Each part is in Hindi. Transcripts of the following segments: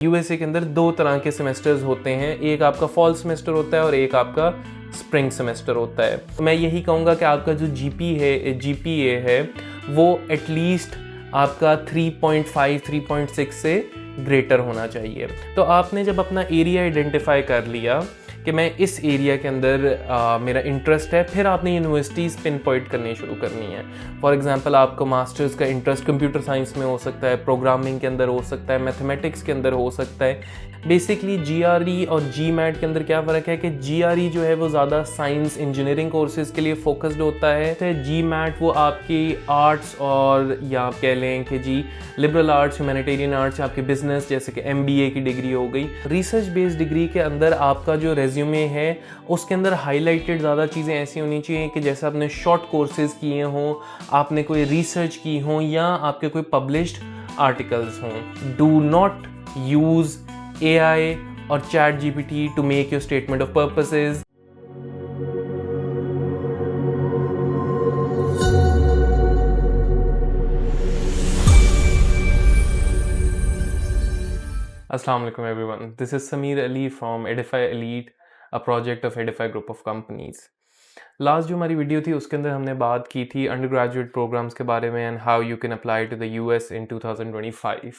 यूएसए के अंदर दो तरह के सेमेस्टर्स होते हैं, एक आपका फॉल सेमेस्टर होता है और एक आपका स्प्रिंग सेमेस्टर होता है। मैं यही कहूँगा कि आपका जो जीपीए है वो एटलीस्ट आपका 3.5 3.6 से ग्रेटर होना चाहिए। तो आपने जब अपना एरिया आइडेंटिफाई कर लिया कि मैं इस एरिया के अंदर मेरा इंटरेस्ट है, फिर आपने यूनिवर्सिटीज़ पिन पॉइंट करनी शुरू करनी है। फॉर एग्जांपल आपको मास्टर्स का इंटरेस्ट कंप्यूटर साइंस में हो सकता है, प्रोग्रामिंग के अंदर हो सकता है, मैथमेटिक्स के अंदर हो सकता है। बेसिकली जीआरई और जीमैट के अंदर क्या फ़र्क है कि जीआरई जो है वो ज़्यादा साइंस इंजीनियरिंग कोर्सेज़ के लिए फोकस्ड होता है, तो जीमैट वो आपकी आर्ट्स और या आप कह लें कि जी लिबरल आर्ट्स, ह्यूमैनिटेरियन आर्ट्स, आपकी बिजनेस जैसे कि एमबीए की डिग्री हो गई। रिसर्च बेस्ड डिग्री के अंदर आपका जो रेज्यूमे है उसके अंदर हाईलाइटेड ज़्यादा चीज़ें ऐसी होनी चाहिए कि जैसे आपने शॉर्ट कोर्सेज़ किए हों, आपने कोई रिसर्च की हों या आपके कोई पब्लिश्ड आर्टिकल्स हों। डू नॉट यूज़ AI और ChatGPT to make your statement of purposes. Assalamu alaikum everyone. This is Sameer Ali from Edify Elite, a project of Edify Group of Companies. Last जो हमारी वीडियो थी उसके अंदर हमने बात की थी अंडर ग्रेजुएट प्रोग्राम्स के बारे में and how you can apply to the US in 2025।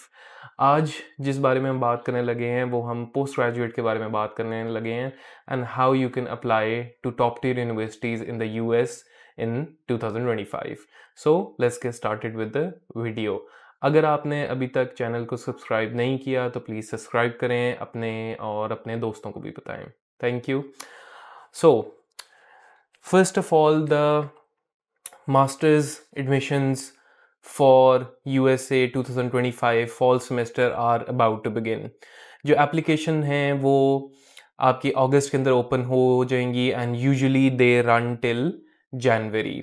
आज जिस बारे में हम बात करने लगे हैं वो हम पोस्ट ग्रेजुएट के बारे में बात करने लगे हैं and how you can apply to top tier universities in the US in 2025। So let's get started with the video. अगर आपने अभी तक चैनल को सब्सक्राइब नहीं किया तो प्लीज़ सब्सक्राइब करें, अपने दोस्तों को भी बताएं। Thank you. So first of all, the master's admissions for USA 2025 fall semester are about to begin. जो एप्लीकेशन हैं वो आपकी अगस्त के अंदर ओपन हो जाएंगी and usually they run till January.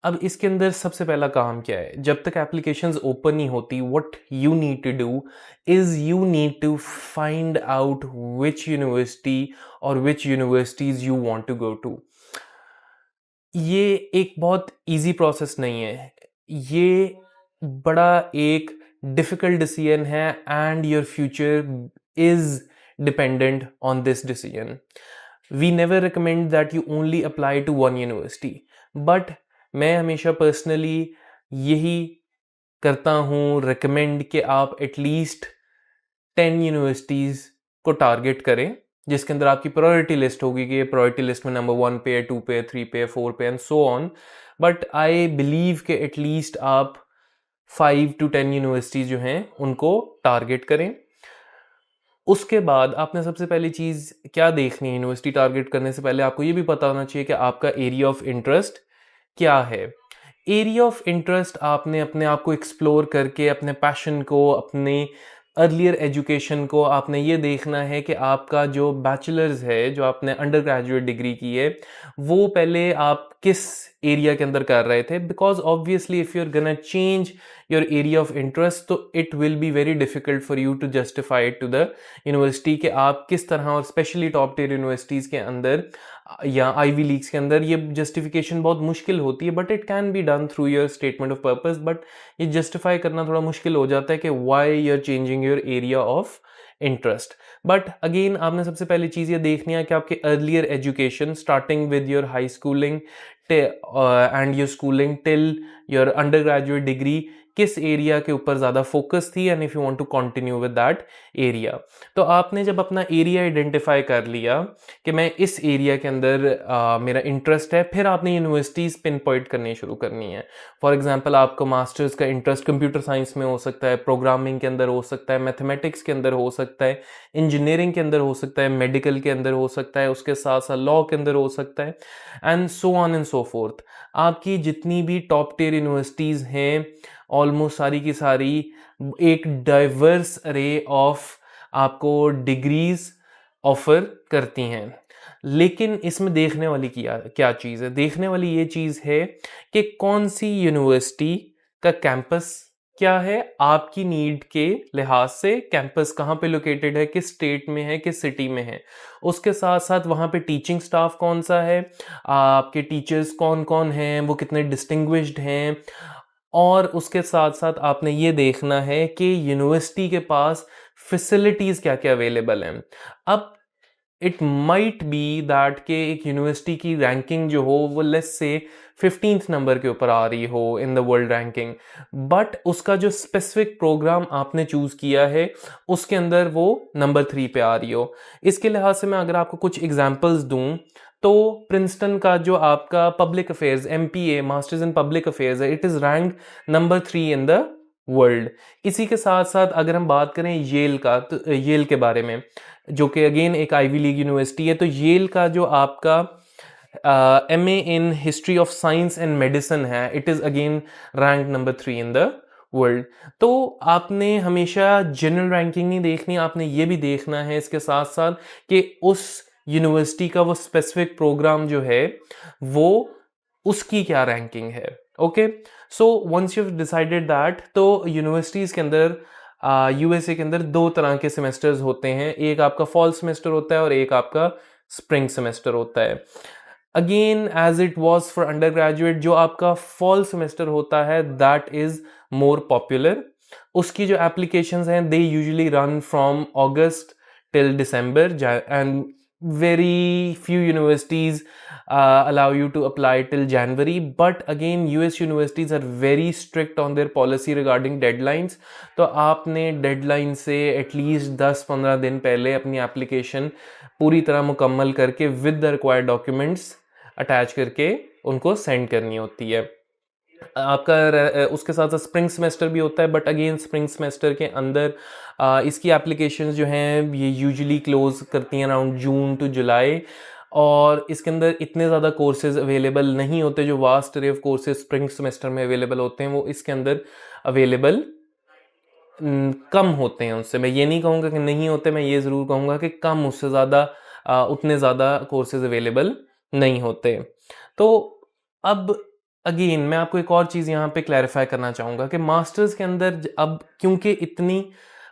अब इसके अंदर सबसे पहला काम क्या है, जब तक एप्लीकेशंस ओपन नहीं होती, what you need to do is you need to find out which university और which universities you want to go to. ये एक बहुत इजी प्रोसेस नहीं है, ये बड़ा एक डिफ़िकल्ट डिसीजन है and your future is dependent on this decision. We never recommend that you only apply to one university, but मैं हमेशा पर्सनली यही करता हूँ रिकमेंड कि आप एटलीस्ट 10 यूनिवर्सिटीज़ को टारगेट करें जिसके अंदर आपकी प्रायोरिटी लिस्ट होगी कि प्रायोरिटी लिस्ट में नंबर 1 पे, 2 पे, 3 पे, 4 पे and so on. But I believe कि एटलीस्ट आप 5 to 10 यूनिवर्सिटीज़ जो हैं उनको टारगेट करें। उसके बाद आपने सबसे पहली चीज़ क्या देखनी है, यूनिवर्सिटी टारगेट करने से पहले आपको ये भी पता होना चाहिए कि आपका एरिया ऑफ इंटरेस्ट क्या है। एरिया ऑफ इंटरेस्ट आपने अपने आप को एक्सप्लोर करके अपने पैशन को, अपने अर्लियर एजुकेशन को आपने ये देखना है कि आपका जो बैचलर्स है, जो आपने अंडर ग्रेजुएट डिग्री की है, वो पहले आप किस एरिया के अंदर कर रहे थे। Because obviously if you are gonna change your area of interest तो it will be very difficult for you to justify to the university कि आप किस तरह, और स्पेशली टॉप टियर यूनिवर्सिटीज़ के अंदर या आईवी लीग्स के अंदर ये जस्टिफिकेशन बहुत मुश्किल होती है। But it can be done through your statement of purpose, but ये जस्टिफाई करना थोड़ा मुश्किल हो जाता है कि why you are changing your area of interest. But again आपने सबसे पहली चीज़ ये देखनी है कि आपके earlier education starting with your high schooling and your schooling till your undergraduate degree किस एरिया के ऊपर ज़्यादा फोकस थी and if you want to continue with that area. तो आपने जब अपना एरिया आइडेंटिफाई कर लिया कि मैं इस एरिया के अंदर मेरा इंटरेस्ट है, फिर आपने यूनिवर्सिटीज़ पिन पॉइंट करनी शुरू करनी है। फॉर एग्जांपल आपको मास्टर्स का इंटरेस्ट कंप्यूटर साइंस में हो सकता है, प्रोग्रामिंग के अंदर हो सकता है, मैथमेटिक्स के अंदर हो सकता है, इंजीनियरिंग के अंदर हो सकता है, मेडिकल के अंदर हो सकता है, उसके साथ साथ लॉ के अंदर हो सकता है and so on and so fourth. आपकी जितनी भी टॉप टियर यूनिवर्सिटीज़ हैं ऑलमोस्ट सारी की सारी एक डाइवर्स अरे ऑफ आपको डिग्रीज ऑफर करती हैं। लेकिन इसमें देखने वाली क्या चीज़ है, देखने वाली ये चीज़ है कि कौन सी यूनिवर्सिटी का कैंपस क्या है, आपकी नीड के लिहाज से कैंपस कहाँ पे लोकेटेड है, किस स्टेट में है, किस सिटी में है। उसके साथ साथ वहाँ पे टीचिंग स्टाफ कौन सा है, आपके टीचर्स कौन कौन हैं, वो कितने डिस्टिंग्विश्ड हैं, और उसके साथ साथ आपने ये देखना है कि यूनिवर्सिटी के पास फैसिलिटीज़ क्या क्या अवेलेबल हैं। अब इट माइट बी दैट के एक यूनिवर्सिटी की रैंकिंग जो हो वो लेट्स से 15th नंबर के ऊपर आ रही हो इन द वर्ल्ड रैंकिंग, बट उसका जो स्पेसिफिक प्रोग्राम आपने चूज किया है उसके अंदर वो नंबर 3 पे आ रही हो। इसके लिहाज से मैं अगर आपको कुछ एग्जांपल्स दूं तो प्रिंसटन का जो आपका public affairs MPA masters in public affairs है, it is rank number 3 in the world. इसी के साथ साथ अगर हम बात करें येल का, तो येल के बारे में, जो कि अगेन एक आईवी लीग यूनिवर्सिटी है, तो येल का जो आपका MA in history of science and medicine है, it is again rank number 3 in the world. तो आपने हमेशा जनरल रैंकिंग नहीं देखनी, आपने ये भी देखना है इसके साथ साथ कि उस यूनिवर्सिटी का वो स्पेसिफिक प्रोग्राम जो है वो उसकी क्या रैंकिंग है। Okay, so once you decided that, तो यूनिवर्सिटीज़ के अंदर USA के अंदर दो तरह के सेमेस्टर्स होते हैं, एक आपका फॉल सेमेस्टर होता है और एक आपका स्प्रिंग सेमेस्टर होता है। Again as it was for undergraduate, जो आपका फॉल सेमेस्टर होता है दैट इज मोर पॉपुलर। उसकी जो एप्लीकेशंस हैं they usually run from August till December, and very few universities allow you to apply till January, but again US universities are very strict on their policy regarding deadlines। तो आपने डेडलाइन से एटलीस्ट 10-15 दिन पहले अपनी एप्लीकेशन पूरी तरह मुकम्मल करके with the required documents attach करके उनको सेंड करनी होती है। आपका उसके साथ साथ स्प्रिंग सेमेस्टर भी होता है, बट अगेन स्प्रिंग सेमेस्टर के अंदर इसकी एप्लीकेशंस जो हैं ये यूजुअली क्लोज करती हैं अराउंड जून टू जुलाई, और इसके अंदर इतने ज़्यादा कोर्सेज अवेलेबल नहीं होते। जो वास्ट अरे ऑफ कोर्सेज स्प्रिंग सेमेस्टर में अवेलेबल होते हैं वो इसके अंदर अवेलेबल कम होते हैं उससे। मैं ये नहीं कहूँगा कि नहीं होते, मैं ये ज़रूर कहूँगा कि कम, उससे ज़्यादा उतने ज़्यादा कोर्सेज अवेलेबल नहीं होते। तो अब अगेन मैं आपको एक और चीज़ यहाँ पे क्लैरिफाई करना चाहूँगा कि मास्टर्स के अंदर अब क्योंकि इतनी,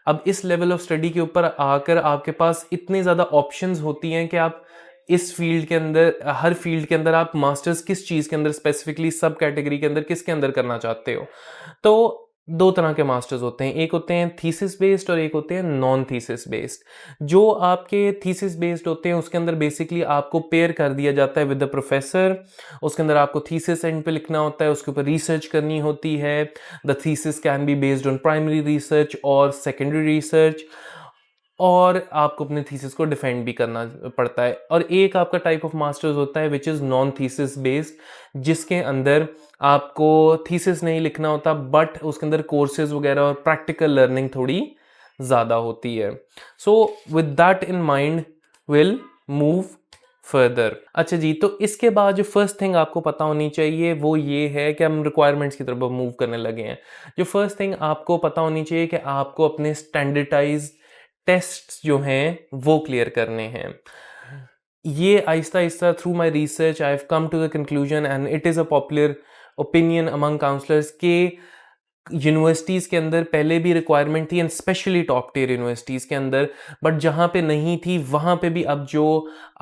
अब इस लेवल ऑफ स्टडी के ऊपर आकर आपके पास इतनी ज़्यादा ऑप्शंस होती हैं कि आप इस फील्ड के अंदर, हर फील्ड के अंदर आप मास्टर्स किस चीज़ के अंदर स्पेसिफिकली सब कैटेगरी के अंदर किसके अंदर करना चाहते हो। तो दो तरह के मास्टर्स होते हैं, एक होते हैं थीसिस बेस्ड और एक होते हैं नॉन थीसिस बेस्ड। जो आपके थीसिस बेस्ड होते हैं उसके अंदर बेसिकली आपको पेयर कर दिया जाता है विद द प्रोफेसर, उसके अंदर आपको थीसिस एंड पे लिखना होता है, उसके ऊपर रिसर्च करनी होती है। The thesis can be based on primary research और सेकेंडरी रिसर्च, और आपको अपने थीसिस को डिफेंड भी करना पड़ता है। और एक आपका टाइप ऑफ मास्टर्स होता है which is non thesis based, जिसके अंदर आपको थीसिस नहीं लिखना होता, बट उसके अंदर कोर्सेज वगैरह और प्रैक्टिकल लर्निंग थोड़ी ज़्यादा होती है। So with that in mind will move further. अच्छा जी, तो इसके बाद जो फर्स्ट थिंग आपको पता होनी चाहिए वो ये है कि हम रिक्वायरमेंट्स की तरफ मूव करने लगे हैं। जो फर्स्ट थिंग आपको पता होनी चाहिए कि आपको अपने स्टैंडर्डाइज टेस्ट जो हैं वो क्लियर करने हैं। ये आहिस्ता आहिस्ता through my research I have come to the conclusion, and it is a popular opinion among counsellors के यूनिवर्सिटीज़ के अंदर पहले भी रिक्वायरमेंट थी, and specially top tier universities के अंदर, बट जहाँ पे नहीं थी वहाँ पे भी अब जो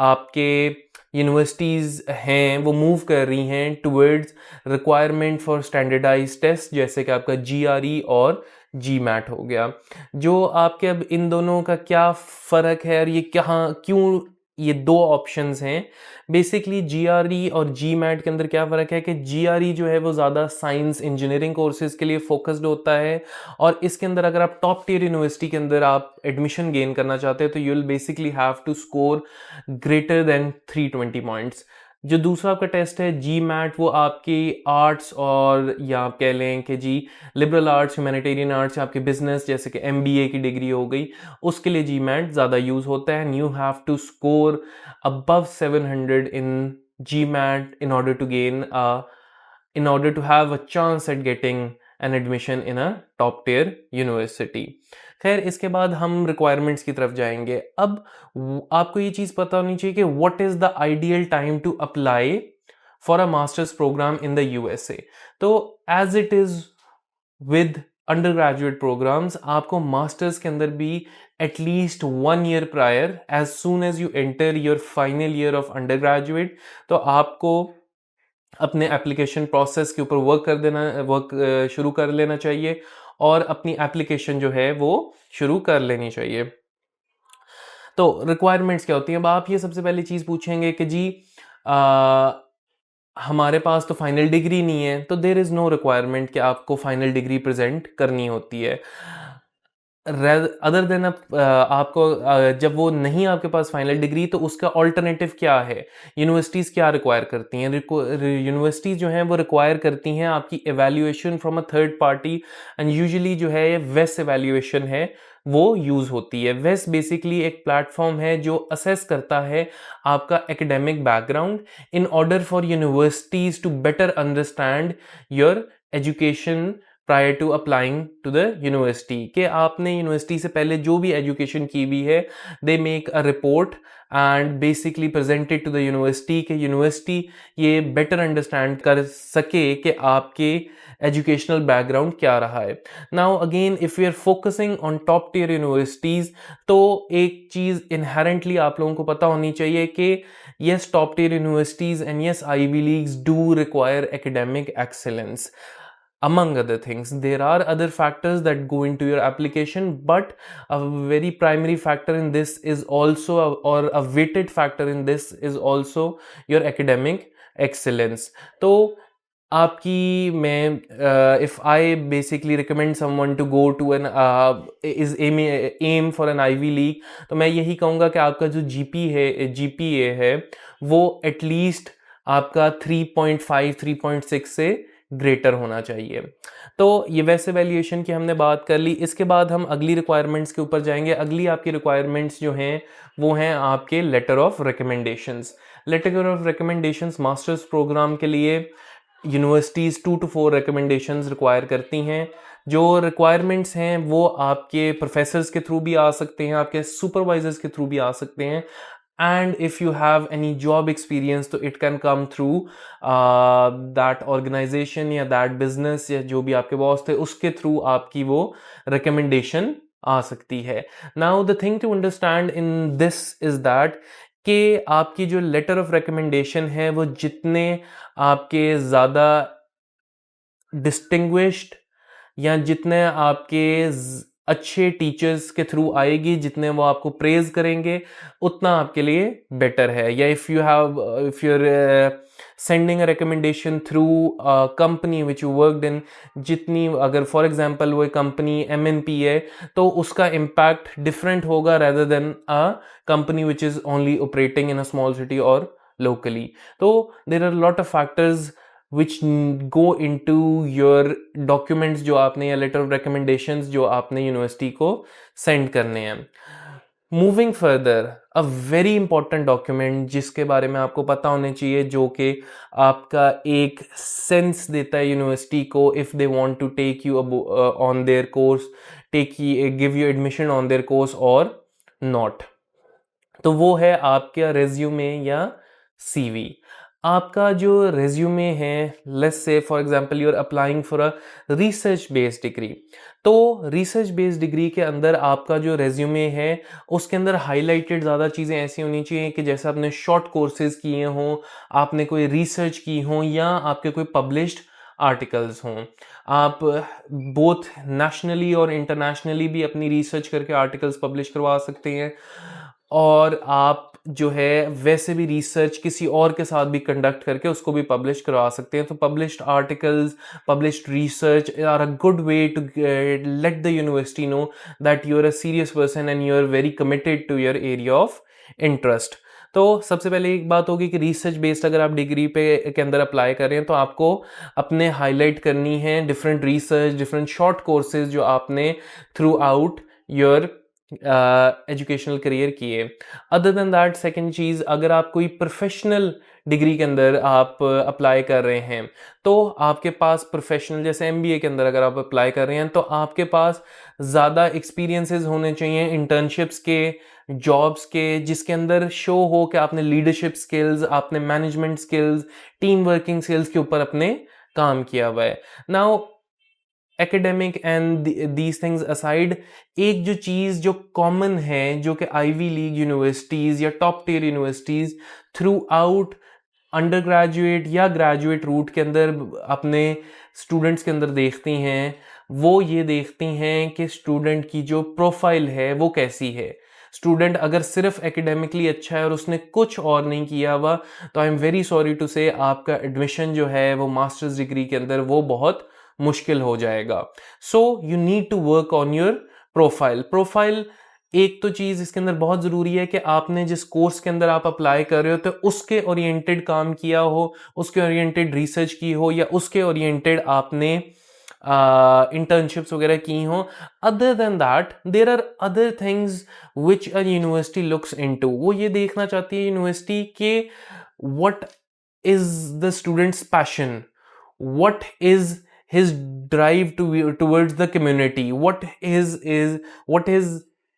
आपके यूनिवर्सिटीज़ हैं वो मूव कर रही हैं towards requirement for standardize test, जैसे कि आपका GRE और GMAT हो गया। जो आपके अब इन दोनों का क्या फ़र्क है और ये कहाँ क्यों ये दो ऑप्शंस हैं। बेसिकली GRE और GMAT के अंदर क्या फ़र्क है कि GRE जो है वो ज़्यादा साइंस इंजीनियरिंग कोर्सेज़ के लिए फोकस्ड होता है, और इसके अंदर अगर आप टॉप टियर यूनिवर्सिटी के अंदर आप एडमिशन गेन करना चाहते हैं तो you will basically have to score greater than 320 points. जो दूसरा आपका टेस्ट है GMAT, वो आपकी आर्ट्स और या आप कह लें कि जी लिबरल आर्ट्स, ह्यूमैनिटेरियन आर्ट्स, आपके बिजनेस जैसे कि MBA की डिग्री हो गई, उसके लिए GMAT ज़्यादा यूज़ होता है, and you have to score above 700 in GMAT in order to gain in order to have a chance at getting an admission in a top tier university। खैर, इसके बाद हम रिक्वायरमेंट्स की तरफ जाएंगे। अब आपको ये चीज़ पता होनी चाहिए कि what is the ideal time to apply for a masters program in the USA। तो as it is with undergraduate programs, आपको मास्टर्स के अंदर भी at least 1 year prior, as soon as you enter your final year of undergraduate, तो आपको अपने एप्लीकेशन प्रोसेस के ऊपर वर्क शुरू कर लेना चाहिए, और अपनी एप्लीकेशन जो है वो शुरू कर लेनी चाहिए। तो रिक्वायरमेंट्स क्या होती हैं? अब आप ये सबसे पहली चीज़ पूछेंगे कि जी आ, हमारे पास तो फाइनल डिग्री नहीं है, तो देर इज़ नो रिक्वायरमेंट कि आपको फाइनल डिग्री प्रेजेंट करनी होती है। अदर देन आपको जब वो नहीं आपके पास फाइनल डिग्री, तो उसका ऑल्टरनेटिव क्या है? यूनिवर्सिटीज़ क्या रिक्वायर करती हैं? यूनिवर्सिटीज़ जो हैं वो रिक्वायर करती हैं आपकी evaluation from a third party, and usually जो है वेस एवेल्यूएशन है वो यूज़ होती है। वेस बेसिकली एक प्लेटफॉर्म है जो असेस करता है आपका academic background in order for universities to better understand your education prior to applying to the university, कि आपने यूनिवर्सिटी से पहले जो भी एजुकेशन की हुई है, they make a report and basically presented to the university, कि यूनिवर्सिटी ये बेटर अंडरस्टैंड कर सके कि आपके एजुकेशनल बैकग्राउंड क्या रहा है। Now again if we are focusing on top tier universities, तो एक चीज़ इनहेरेंटली आप लोगों को पता होनी चाहिए कि yes, top tier universities and yes, Ivy Leagues do require academic excellence. Among other things, there are other factors that go into your application, but a very primary factor in this is also, or a weighted factor in this is also your academic excellence. तो आपकी मैं if I basically recommend someone to go to an is aim for an Ivy League, तो मैं यही कहूँगा कि आपका जो GPA है वो एटलीस्ट आपका 3.5 3.6 से ग्रेटर होना चाहिए। तो ये वैसे वैल्यूएशन की हमने बात कर ली। इसके बाद हम अगली रिक्वायरमेंट्स के ऊपर जाएंगे। अगली आपकी रिक्वायरमेंट्स जो हैं वो हैं आपके letter of recommendations. Letter of recommendations masters program के लिए यूनिवर्सिटीज़ 2 to 4 रिकमेंडेशंस रिक्वायर करती हैं। जो रिक्वायरमेंट्स हैं वो आपके प्रोफेसर्स के थ्रू भी आ सकते हैं, आपके सुपरवाइजर्स के थ्रू भी आ सकते हैं, and if you have any job experience तो it can come through that organization या that business या जो भी आपके बॉस थे उसके थ्रू आपकी वो recommendation आ सकती है। Now the thing to understand in this is that कि आपकी जो letter of recommendation है वो जितने आपके ज़्यादा distinguished या जितने आपके अच्छे टीचर्स के थ्रू आएगी, जितने वो आपको प्रेज करेंगे, उतना आपके लिए बेटर है। या if you are sending a recommendation through company which you worked in, जितनी अगर फॉर एग्जांपल वो कंपनी MNP है तो उसका इम्पैक्ट डिफरेंट होगा rather than a company which is only operating in a small city और लोकली। तो there are lot of factors which go into your documents जो आपने या letter of recommendations जो आपने यूनिवर्सिटी को सेंड करने हैं। Moving further, a very important document जिसके बारे में आपको पता होने चाहिए, जो कि आपका एक सेंस देता है यूनिवर्सिटी को if they want to take you on their course, give you admission on their course or not, तो वो है आपका रेज्यूमे या CV। आपका जो रेज्यूमे है, let's say for example you are applying for a research based degree, तो रिसर्च बेस्ड डिग्री के अंदर आपका जो रेज्यूमे है उसके अंदर हाईलाइटेड ज़्यादा चीज़ें ऐसी होनी चाहिए कि जैसे आपने शॉर्ट कोर्सेज किए हों, आपने कोई रिसर्च की हों, या आपके कोई पब्लिश्ड आर्टिकल्स हों। आप बोथ नेशनली और इंटरनेशनली भी अपनी रिसर्च करके आर्टिकल्स पब्लिश करवा सकते हैं, और आप जो है वैसे भी रिसर्च किसी और के साथ भी कंडक्ट करके उसको भी पब्लिश करवा सकते हैं। तो published articles, published research are a good way to let the university know that you are a serious person and you are very committed to your area of interest. तो सबसे पहले एक बात होगी कि रिसर्च बेस्ड अगर आप डिग्री के अंदर अप्लाई कर रहे हैं तो आपको अपने हाईलाइट करनी है different research, different short courses जो आपने through out your educational career किए। अदर देन दैट, सेकेंड चीज़, अगर आप कोई प्रोफेशनल डिग्री के अंदर आप अप्लाई कर रहे हैं तो आपके पास प्रोफेशनल, जैसे MBA के अंदर अगर आप अप्लाई कर रहे हैं तो आपके पास ज़्यादा एक्सपीरियंसेस होने चाहिए, इंटर्नशिप्स के, जॉब्स के, जिसके अंदर शो हो कि आपने लीडरशिप स्किल्स, आपने management skills, team working skills के ऊपर अपने काम किया हुआ है। Now academic and these things aside, एक जो चीज़ जो कॉमन है जो कि आईवी लीग यूनिवर्सिटीज़ या top tier universities throughout undergraduate या ग्रेजुएट रूट के अंदर अपने स्टूडेंट्स के अंदर देखती हैं, वो ये देखती हैं कि स्टूडेंट की जो प्रोफाइल है वो कैसी है। स्टूडेंट अगर सिर्फ एकेडमिकली अच्छा है और उसने कुछ और नहीं किया हुआ, तो I am very sorry to say आपका एडमिशन जो है वो मास्टर्स डिग्री के अंदर वो बहुत मुश्किल हो जाएगा। So you need to work on your profile. एक तो चीज इसके अंदर बहुत जरूरी है कि आपने जिस कोर्स के अंदर आप अप्लाई कर रहे हो तो उसके ओरिएंटेड काम किया हो, उसके ओरिएंटेड रिसर्च की हो, या उसके ओरिएंटेड आपने इंटर्नशिप्स वगैरह की हो। Other than that there are other things which a university looks into. वो ये देखना चाहती है यूनिवर्सिटी के what is the student's passion, what is his drive towards the community, what is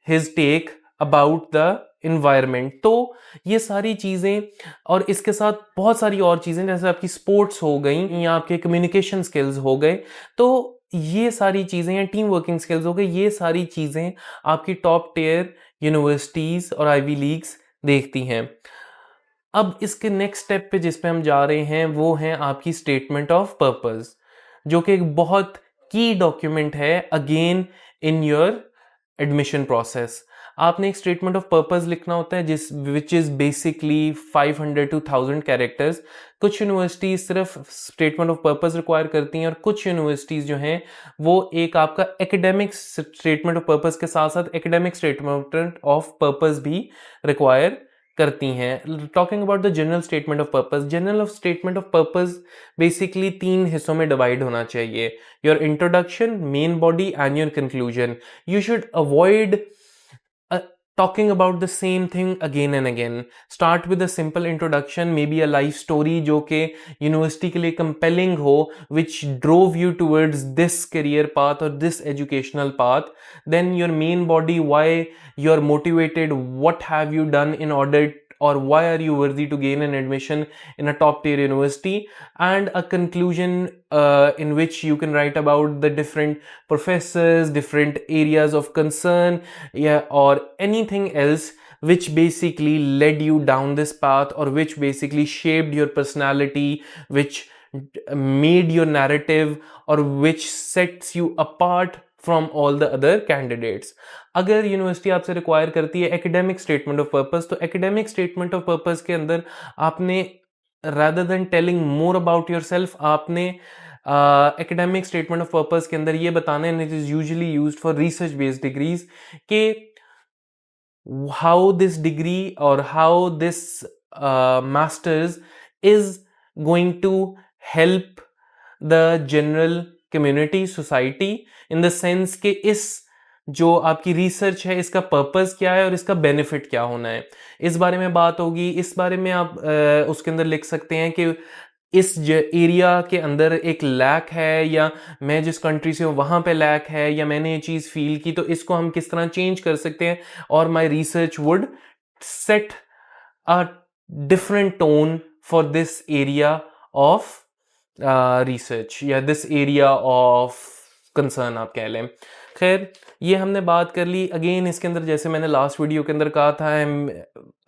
his take about the environment। तो ये सारी चीजें और इसके साथ बहुत सारी और चीजें जैसे आपकी स्पोर्ट्स हो गई या आपके कम्युनिकेशन स्किल्स हो गए, तो ये सारी चीजें या टीम वर्किंग स्किल्स हो गई, ये सारी चीजें आपकी टॉप टियर यूनिवर्सिटीज और आईवी लीग्स देखती हैं। अब इसके नेक्स्ट स्टेप पे जिस पे हम जा रहे हैं वो है आपकी स्टेटमेंट ऑफ पर्पस, जो कि एक बहुत की डॉक्यूमेंट है again in your admission process. आपने एक स्टेटमेंट ऑफ पर्पस लिखना होता है जिस which is basically 500 to 1000 characters. कुछ यूनिवर्सिटीज सिर्फ स्टेटमेंट ऑफ पर्पस रिक्वायर करती हैं और कुछ यूनिवर्सिटीज जो हैं वो एक आपका एकेडमिक स्टेटमेंट ऑफ पर्पस के साथ साथ एकेडमिक स्टेटमेंट ऑफ पर्पस भी रिक्वायर करती हैं। Talking about the general statement of purpose, general statement of purpose basically 3 हिस्सों में डिवाइड होना चाहिए, your introduction, main body and your conclusion. You should avoid talking about the same thing again and again. Start with a simple introduction, maybe a life story जो कि यूनिवर्सिटी के लिए compelling हो, which drove you towards this career path or this educational path. Then your main body, why you're motivated, what have you done in order or why are you worthy to gain an admission in a top tier university, and a conclusion in which you can write about the different professors, different areas of concern, yeah, or anything else which basically led you down this path or which basically shaped your personality, which made your narrative or which sets you apart from all the other candidates. अगर यूनिवर्सिटी आपसे रिक्वायर करती है एकेडमिक स्टेटमेंट ऑफ पर्पस, तो एकेडमिक स्टेटमेंट ऑफ पर्पस के अंदर आपने rather than telling more about your self, आपने एकेडमिक स्टेटमेंट ऑफ पर्पस के अंदर ये बताना है, it is usually used for research based degrees, के how this degree or how this masters is going to help the general community society in the sense कि इस जो आपकी रिसर्च है इसका पर्पस क्या है और इसका बेनिफिट क्या होना है, इस बारे में बात होगी। इस बारे में आप उसके अंदर लिख सकते हैं कि इस एरिया के अंदर एक लैक है, या मैं जिस कंट्री से हूँ वहाँ पे लैक है, या मैंने ये चीज़ फील की तो इसको हम किस तरह चेंज कर सकते हैं, और my research would set a different tone for this area of research या दिस एरिया ऑफ कंसर्न आप कह लें। खैर ये हमने बात कर ली। अगेन इसके अंदर जैसे मैंने लास्ट वीडियो के अंदर कहा था,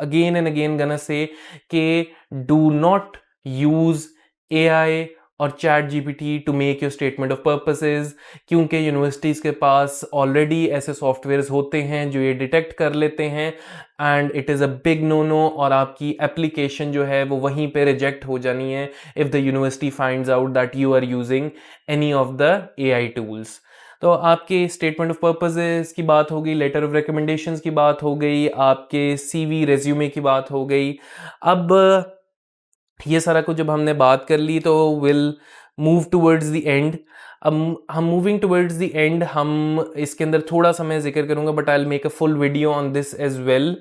again and again gonna say कि do not use AI or chat GPT to make your statement of purposes, क्योंकि यूनिवर्सिटीज़ के पास ऑलरेडी ऐसे सॉफ्टवेयर्स होते हैं जो ये डिटेक्ट कर लेते हैं, and it is a big no no, और आपकी एप्लीकेशन जो है वो वहीं पे रिजेक्ट हो जानी है if the university finds out that you are using any of the AI tools. तो आपके स्टेटमेंट ऑफ पर्पसेस की बात हो गई, लेटर ऑफ रिकमेंडेशंस की बात हो गई, आपके CV रेज्यूमे की बात हो गई। अब ये सारा कुछ जब हमने बात कर ली तो will move towards the end. अब हम मूविंग टूवर्ड्स द एंड, हम इसके अंदर थोड़ा सा मैं जिक्र करूंगा, but I will make a full video on this as well.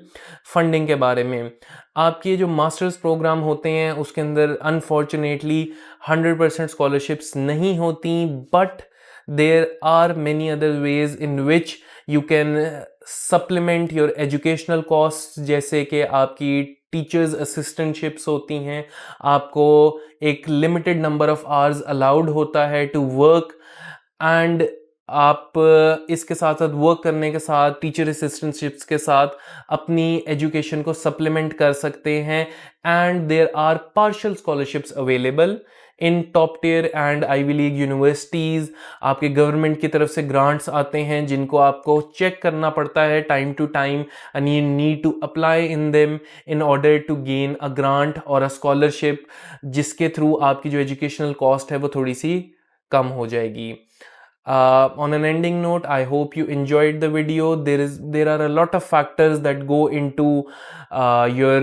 Funding के बारे में, आपके जो मास्टर्स प्रोग्राम होते हैं उसके अंदर अनफॉर्चुनेटली 100% स्कॉलरशिप्स नहीं होती, but there are many other ways in which you can supplement your educational cost, जैसे कि आपकी टीचर्स असिस्टेंटशिप्स होती हैं, आपको एक limited number of hours allowed होता है टू वर्क, एंड आप इसके साथ साथ वर्क करने के साथ टीचर असिस्टेंटशिप्स के साथ अपनी एजुकेशन को सप्लीमेंट कर सकते हैं, and there are partial scholarships available. In top tier and Ivy League universities आपके गवर्नमेंट की तरफ से ग्रांट्स आते हैं जिनको आपको चेक करना पड़ता है time to time, and you need to apply in them in order to gain a grant और अ स्कॉलरशिप, जिसके थ्रू आपकी जो एजुकेशनल कॉस्ट है वो थोड़ी सी कम हो जाएगी. On an ending note, I hope you enjoyed the video. There are a lot of factors that go into your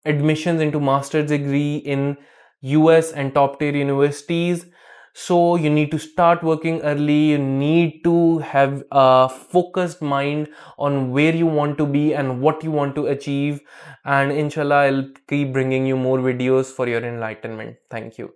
admissions into master's degree in US and top tier universities. So you need to start working early. You need to have a focused mind on where you want to be and what you want to achieve. And inshallah, I'll keep bringing you more videos for your enlightenment. Thank you.